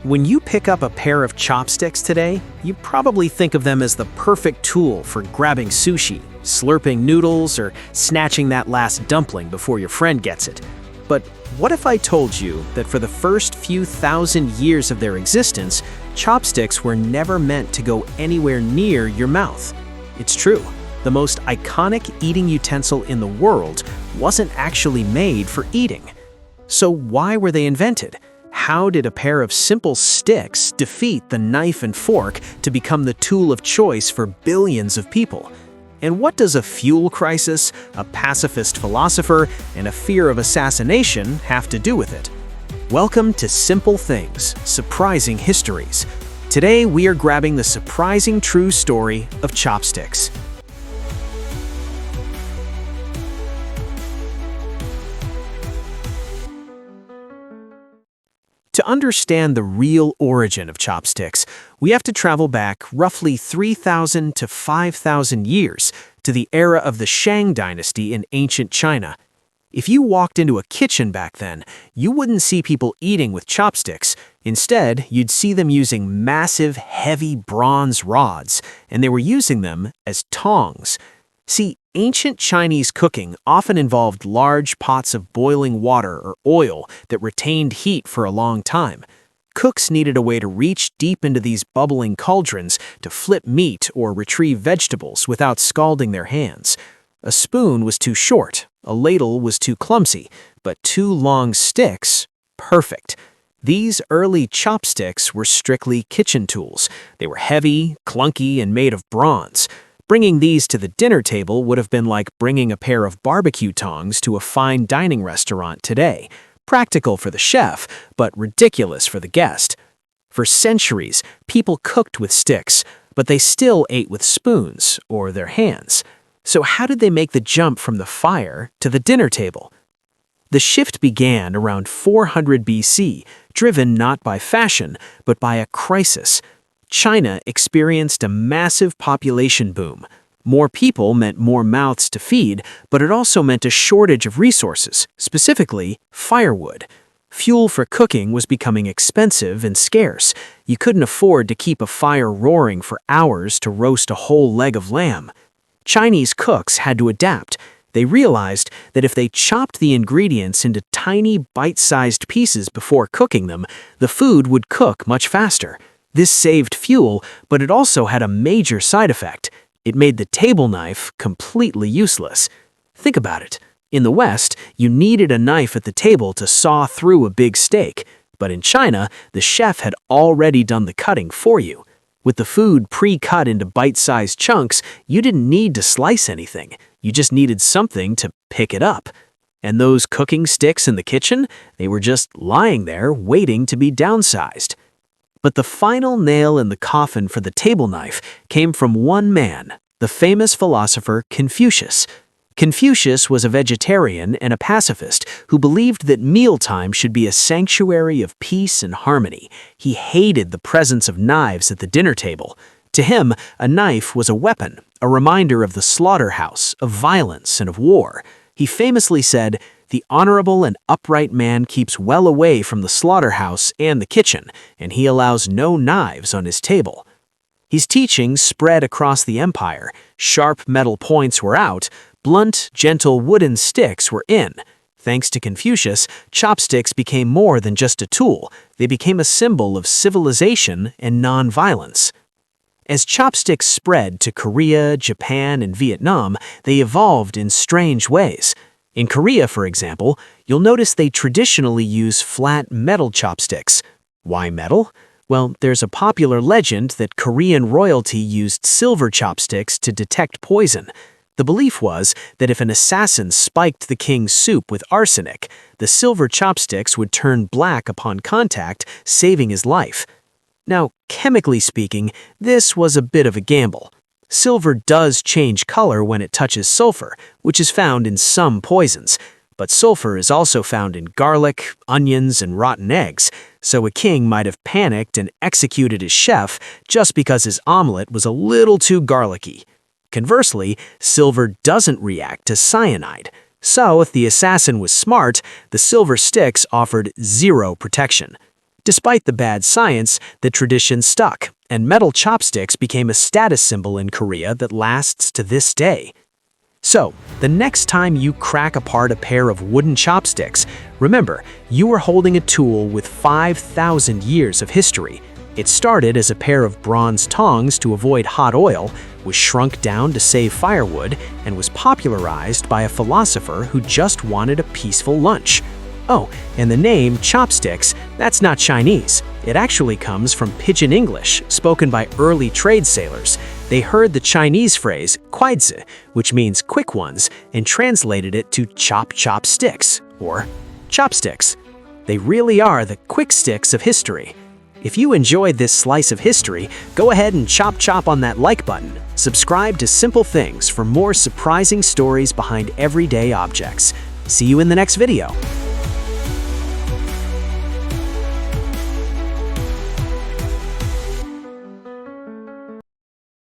When you pick up a pair of chopsticks today, you probably think of them as the perfect tool for grabbing sushi, slurping noodles, or snatching that last dumpling before your friend gets it. But what if I told you that for the first few thousand years of their existence, chopsticks were never meant to go anywhere near your mouth? It's true. The most iconic eating utensil in the world wasn't actually made for eating. So why were they invented? How did a pair of simple sticks defeat the knife and fork to become the tool of choice for billions of people? And what does a fuel crisis, a pacifist philosopher, and a fear of assassination have to do with it? Welcome to Simple Things Surprising Histories. Today we are grabbing the surprising true story of chopsticks. To understand the real origin of chopsticks, we have to travel back roughly 3,000 to 5,000 years to the era of the Shang Dynasty in ancient China. If you walked into a kitchen back then, you wouldn't see people eating with chopsticks. Instead, you'd see them using massive, heavy bronze rods, and they were using them as tongs. See, ancient Chinese cooking often involved large pots of boiling water or oil that retained heat for a long time. Cooks needed a way to reach deep into these bubbling cauldrons to flip meat or retrieve vegetables without scalding their hands. A spoon was too short, a ladle was too clumsy, but two long sticks, perfect. These early chopsticks were strictly kitchen tools. They were heavy, clunky, and made of bronze. Bringing these to the dinner table would have been like bringing a pair of barbecue tongs to a fine dining restaurant today. Practical for the chef, but ridiculous for the guest. For centuries, people cooked with sticks, but they still ate with spoons or their hands. So how did they make the jump from the fire to the dinner table? The shift began around 400 BC, driven not by fashion, but by a crisis. China experienced a massive population boom. More people meant more mouths to feed, but it also meant a shortage of resources, specifically firewood. Fuel for cooking was becoming expensive and scarce. You couldn't afford to keep a fire roaring for hours to roast a whole leg of lamb. Chinese cooks had to adapt. They realized that if they chopped the ingredients into tiny bite-sized pieces before cooking them, the food would cook much faster. This saved fuel, but it also had a major side effect. It made the table knife completely useless. Think about it. In the West, you needed a knife at the table to saw through a big steak, but in China, the chef had already done the cutting for you. With the food pre-cut into bite-sized chunks, you didn't need to slice anything. You just needed something to pick it up. And those cooking sticks in the kitchen, they were just lying there waiting to be downsized. But the final nail in the coffin for the table knife came from one man, the famous philosopher Confucius. Confucius was a vegetarian and a pacifist who believed that mealtime should be a sanctuary of peace and harmony. He hated the presence of knives at the dinner table. To him, a knife was a weapon, a reminder of the slaughterhouse, of violence, and of war. He famously said, "The honorable and upright man keeps well away from the slaughterhouse and the kitchen, and he allows no knives on his table." His teachings spread across the empire. Sharp metal points were out, blunt, gentle wooden sticks were in. Thanks to Confucius, chopsticks became more than just a tool. They became a symbol of civilization and non-violence. As chopsticks spread to Korea, Japan, and Vietnam, they evolved in strange ways. In Korea, for example, you'll notice they traditionally use flat metal chopsticks. Why metal? Well, there's a popular legend that Korean royalty used silver chopsticks to detect poison. The belief was that if an assassin spiked the king's soup with arsenic, the silver chopsticks would turn black upon contact, saving his life. Now, chemically speaking, this was a bit of a gamble. Silver does change color when it touches sulfur, which is found in some poisons. But sulfur is also found in garlic, onions, and rotten eggs, so a king might have panicked and executed his chef just because his omelet was a little too garlicky. Conversely, silver doesn't react to cyanide. So if the assassin was smart, the silver sticks offered zero protection. Despite the bad science, the tradition stuck, and metal chopsticks became a status symbol in Korea that lasts to this day. So, the next time you crack apart a pair of wooden chopsticks, remember, you are holding a tool with 5,000 years of history. It started as a pair of bronze tongs to avoid hot oil, was shrunk down to save firewood, and was popularized by a philosopher who just wanted a peaceful lunch. Oh, and the name chopsticks, that's not Chinese. It actually comes from Pidgin English, spoken by early trade sailors. They heard the Chinese phrase, kuaizi, which means quick ones, and translated it to chop chop sticks, or chopsticks. They really are the quick sticks of history. If you enjoyed this slice of history, go ahead and chop on that like button. Subscribe to Simple Things for more surprising stories behind everyday objects. See you in the next video.